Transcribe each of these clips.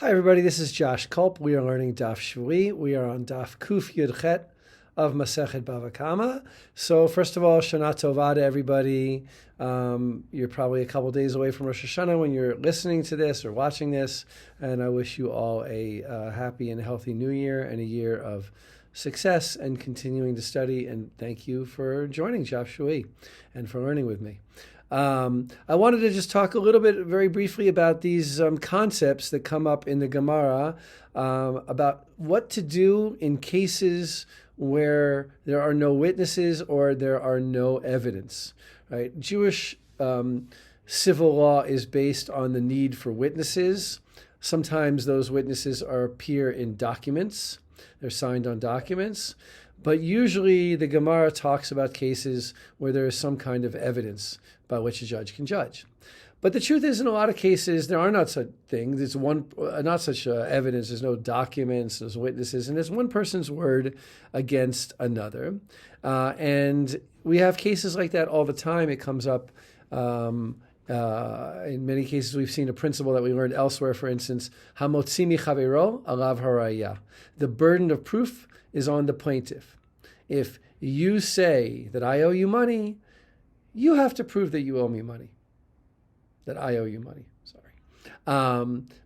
Hi everybody, this is Josh Culp. We are learning Daf Shvui. We are on Daf Kuf Yud Chet of Masechet Bava Kamma. So first of all, Shana Tova to everybody. You're probably a couple days away from Rosh Hashanah when you're listening to this or watching this, and I wish you all a happy and healthy New Year and a year of success and continuing to study. And thank you for joining Daf Shvui and for learning with me. I wanted to just talk a little bit, very briefly, about these concepts that come up in the Gemara about what to do in cases where there are no witnesses or there are no evidence. Right? Jewish civil law is based on the need for witnesses. Sometimes those witnesses appear in documents. They're signed on documents. But usually the Gemara talks about cases where there is some kind of evidence by which a judge can judge. But the truth is, in a lot of cases, there are not such things. There's not such evidence. There's no documents, there's witnesses, and there's one person's word against another. And we have cases like that all the time. It comes up in many cases. We've seen a principle that we learned elsewhere. For instance, hamotzi mi chavero alav haraya. The burden of proof is on the plaintiff. If you say that I owe you money, you have to prove that you owe me money. That I owe you money,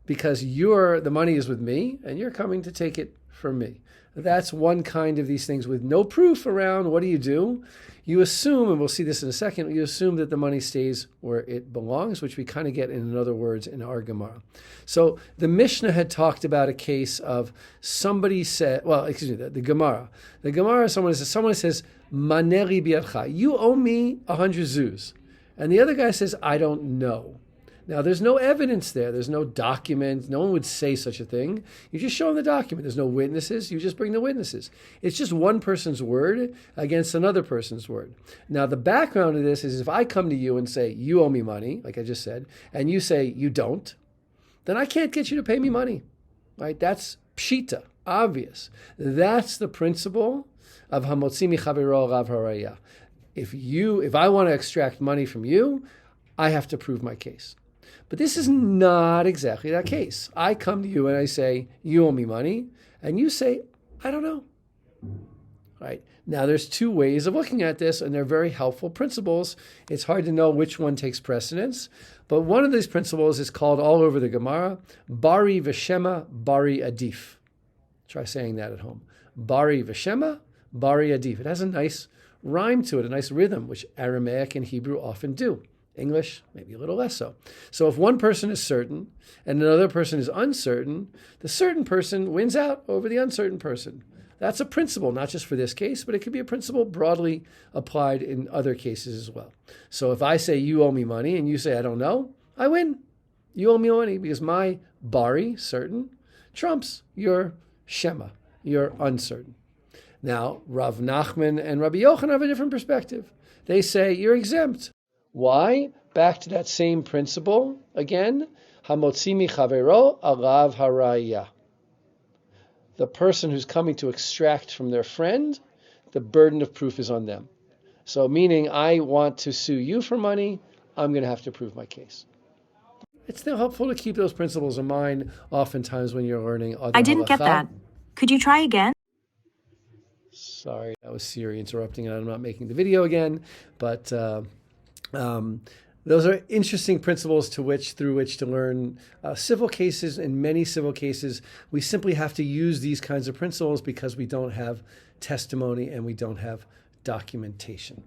because the money is with me and you're coming to take it from me. That's one kind of these things with no proof around. What do? You assume, and we'll see this in a second, you assume that the money stays where it belongs, which we kind of get in other words in our Gemara. So the Mishnah had talked about a case of somebody said, the Gemara. The Gemara, someone says, Maneri biadcha, you owe me 100 zuz. And the other guy says, I don't know. Now, there's no evidence there. There's no document. No one would say such a thing. You just show them the document. There's no witnesses. You just bring the witnesses. It's just one person's word against another person's word. Now, the background of this is if I come to you and say, you owe me money, like I just said, and you say you don't, then I can't get you to pay me money. Right? That's pshita, obvious. That's the principle of hamotzi mi chavero alav haraya. If I want to extract money from you, I have to prove my case. But this is not exactly that case. I come to you and I say, you owe me money, and you say, I don't know. Right? Now, there's two ways of looking at this, and they're very helpful principles. It's hard to know which one takes precedence, but one of these principles is called all over the Gemara, Bari Veshema, Bari Adif. Try saying that at home. Bari Veshema, Bari Adif. It has a nice rhyme to it, a nice rhythm, which Aramaic and Hebrew often do. English, maybe a little less so. So if one person is certain and another person is uncertain, the certain person wins out over the uncertain person. That's a principle, not just for this case, but it could be a principle broadly applied in other cases as well. So if I say you owe me money and you say I don't know, I win. You owe me money because my bari, certain, trumps your shema, your uncertain. Now, Rav Nachman and Rabbi Yochanan have a different perspective. They say you're exempt. Why? Back to that same principle again. Hamotzi mi chavero alav haraya. The person who's coming to extract from their friend, the burden of proof is on them. So meaning I want to sue you for money, I'm going to have to prove my case. It's still helpful to keep those principles in mind oftentimes when you're learning other I didn't get that. Could you try again? Sorry, that was Siri interrupting and I'm not making the video again, but those are interesting principles through which to learn civil cases. In many civil cases, we simply have to use these kinds of principles because we don't have testimony and we don't have documentation.